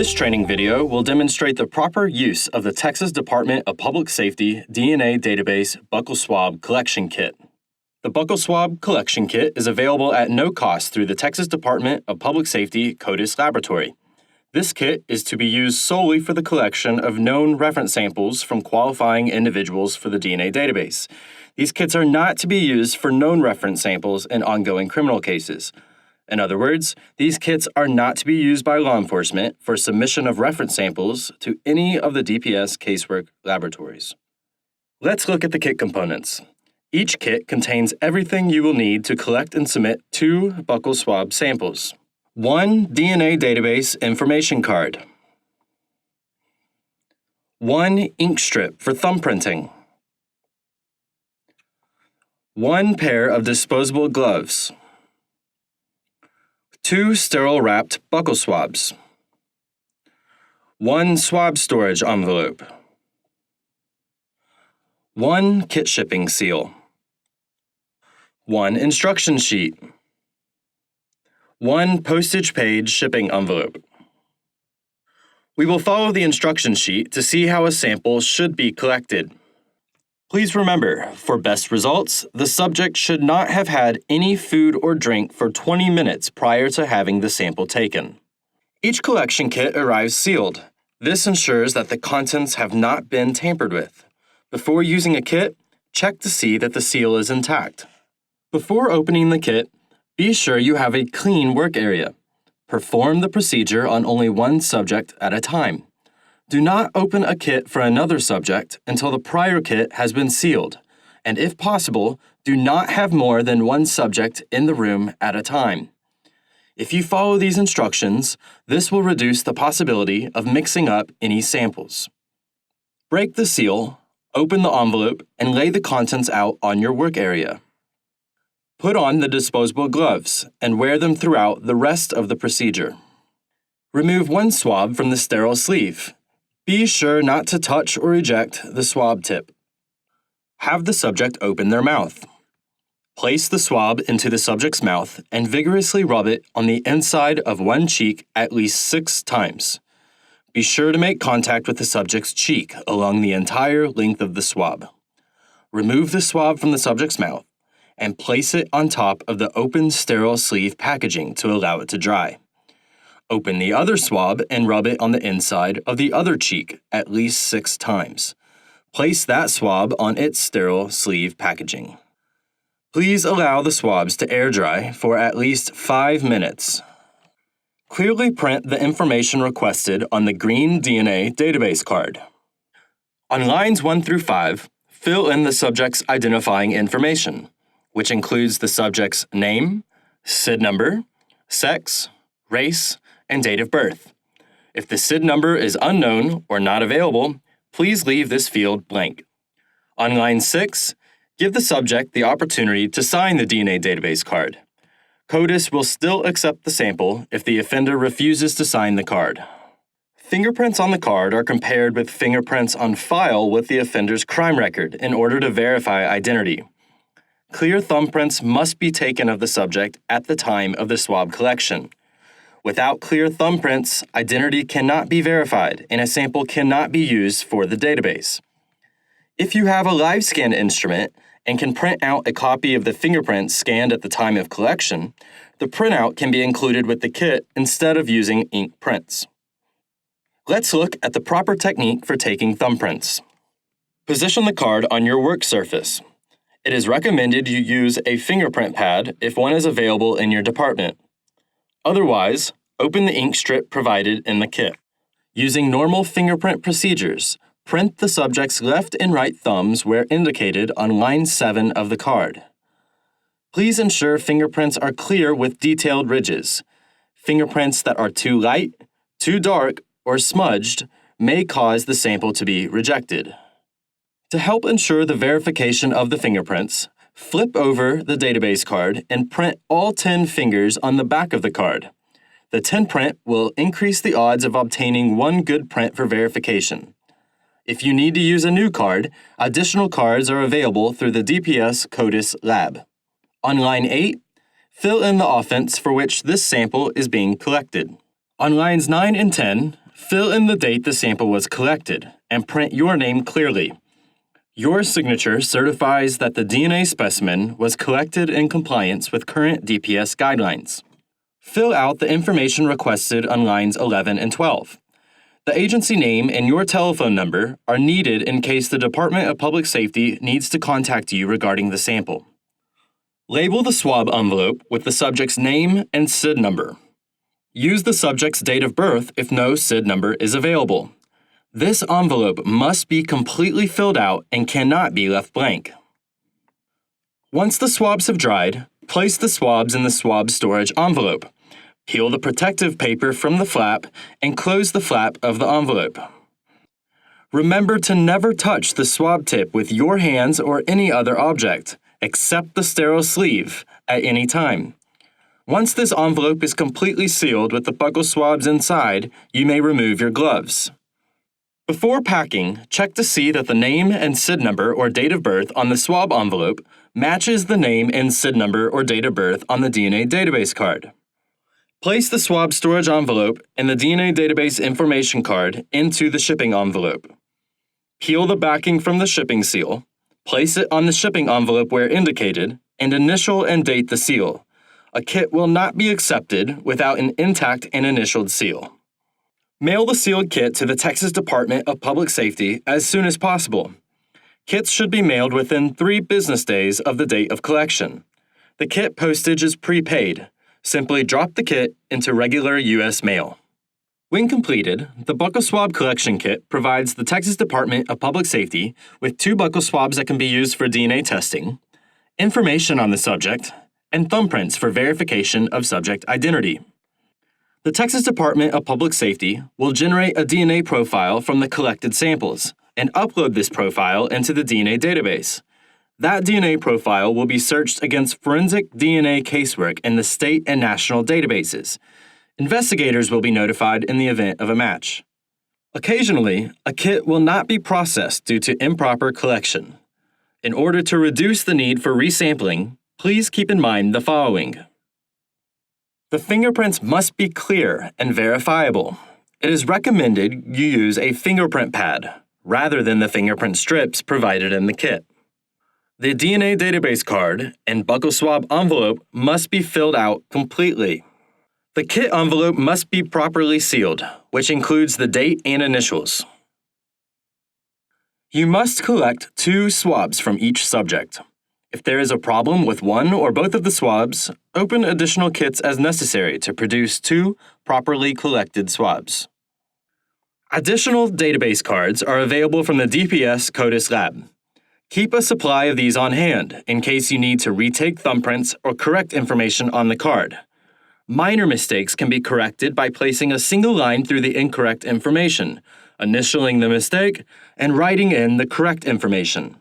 This training video will demonstrate the proper use of the Texas Department of Public Safety DNA Database Buccal Swab Collection Kit. The Buccal Swab Collection Kit is available at no cost through the Texas Department of Public Safety CODIS laboratory. This kit is to be used solely for the collection of known reference samples from qualifying individuals for the DNA database. These kits are not to be used for known reference samples in ongoing criminal cases. In other words, these kits are not to be used by law enforcement for submission of reference samples to any of the DPS casework laboratories. Let's look at the kit components. Each kit contains everything you will need to collect and submit 2 buccal swab samples. 1 DNA database information card. 1 ink strip for thumbprinting. 1 pair of disposable gloves. 2 sterile wrapped buccal swabs. 1 swab storage envelope. 1 kit shipping seal. 1 instruction sheet. 1 postage paid shipping envelope. We will follow the instruction sheet to see how a sample should be collected. Please remember, for best results, the subject should not have had any food or drink for 20 minutes prior to having the sample taken. Each collection kit arrives sealed. This ensures that the contents have not been tampered with. Before using a kit, check to see that the seal is intact. Before opening the kit, be sure you have a clean work area. Perform the procedure on only one subject at a time. Do not open a kit for another subject until the prior kit has been sealed, and if possible, do not have more than one subject in the room at a time. If you follow these instructions, this will reduce the possibility of mixing up any samples. Break the seal, open the envelope, and lay the contents out on your work area. Put on the disposable gloves and wear them throughout the rest of the procedure. Remove 1 swab from the sterile sleeve. Be sure not to touch or eject the swab tip. Have the subject open their mouth. Place the swab into the subject's mouth and vigorously rub it on the inside of one cheek at least 6 times. Be sure to make contact with the subject's cheek along the entire length of the swab. Remove the swab from the subject's mouth and place it on top of the open sterile sleeve packaging to allow it to dry. Open the other swab and rub it on the inside of the other cheek at least 6 times. Place that swab on its sterile sleeve packaging. Please allow the swabs to air dry for at least 5 minutes. Clearly print the information requested on the green DNA database card. On lines 1 through 5, fill in the subject's identifying information, which includes the subject's name, SID number, sex, race, and date of birth. If the SID number is unknown or not available, please leave this field blank. On line 6, give the subject the opportunity to sign the DNA database card. CODIS will still accept the sample if the offender refuses to sign the card. Fingerprints on the card are compared with fingerprints on file with the offender's crime record in order to verify identity. Clear thumbprints must be taken of the subject at the time of the swab collection. Without clear thumbprints, identity cannot be verified and a sample cannot be used for the database. If you have a live scan instrument and can print out a copy of the fingerprints scanned at the time of collection, the printout can be included with the kit instead of using ink prints. Let's look at the proper technique for taking thumbprints. Position the card on your work surface. It is recommended you use a fingerprint pad if one is available in your department. Otherwise, open the ink strip provided in the kit. Using normal fingerprint procedures, print the subject's left and right thumbs where indicated on line 7 of the card. Please ensure fingerprints are clear with detailed ridges. Fingerprints that are too light, too dark, or smudged may cause the sample to be rejected. To help ensure the verification of the fingerprints, flip over the database card and print all 10 fingers on the back of the card. The 10 print will increase the odds of obtaining 1 good print for verification. If you need to use a new card, additional cards are available through the DPS CODIS lab. On line 8, fill in the offense for which this sample is being collected. On lines 9 and 10, Fill in the date the sample was collected and print your name clearly. Your signature certifies that the DNA specimen was collected in compliance with current DPS guidelines. Fill out the information requested on lines 11 and 12. The agency name and your telephone number are needed in case the Department of Public Safety needs to contact you regarding the sample. Label the swab envelope with the subject's name and SID number. Use the subject's date of birth if no SID number is available. This envelope must be completely filled out and cannot be left blank. Once the swabs have dried, place the swabs in the swab storage envelope. Peel the protective paper from the flap and close the flap of the envelope. Remember to never touch the swab tip with your hands or any other object, except the sterile sleeve, at any time. Once this envelope is completely sealed with the buccal swabs inside, you may remove your gloves. Before packing, check to see that the name and SID number or date of birth on the swab envelope matches the name and SID number or date of birth on the DNA database card. Place the swab storage envelope and the DNA database information card into the shipping envelope. Peel the backing from the shipping seal, place it on the shipping envelope where indicated, and initial and date the seal. A kit will not be accepted without an intact and initialed seal. Mail the sealed kit to the Texas Department of Public Safety as soon as possible. Kits should be mailed within 3 business days of the date of collection. The kit postage is prepaid. Simply drop the kit into regular U.S. mail. When completed, the buccal swab collection kit provides the Texas Department of Public Safety with 2 buccal swabs that can be used for DNA testing, information on the subject, and thumbprints for verification of subject identity. The Texas Department of Public Safety will generate a DNA profile from the collected samples and upload this profile into the DNA database. That DNA profile will be searched against forensic DNA casework in the state and national databases. Investigators will be notified in the event of a match. Occasionally, a kit will not be processed due to improper collection. In order to reduce the need for resampling, please keep in mind the following. The fingerprints must be clear and verifiable. It is recommended you use a fingerprint pad rather than the fingerprint strips provided in the kit. The DNA database card and buccal swab envelope must be filled out completely. The kit envelope must be properly sealed, which includes the date and initials. You must collect 2 swabs from each subject. If there is a problem with one or both of the swabs, open additional kits as necessary to produce 2 properly collected swabs. Additional database cards are available from the DPS CODIS lab. Keep a supply of these on hand in case you need to retake thumbprints or correct information on the card. Minor mistakes can be corrected by placing a single line through the incorrect information, initialing the mistake, and writing in the correct information.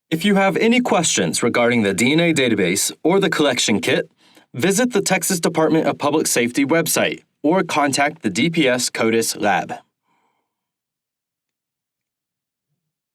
If you have any questions regarding the DNA database or the collection kit, visit the Texas Department of Public Safety website or contact the DPS CODIS lab.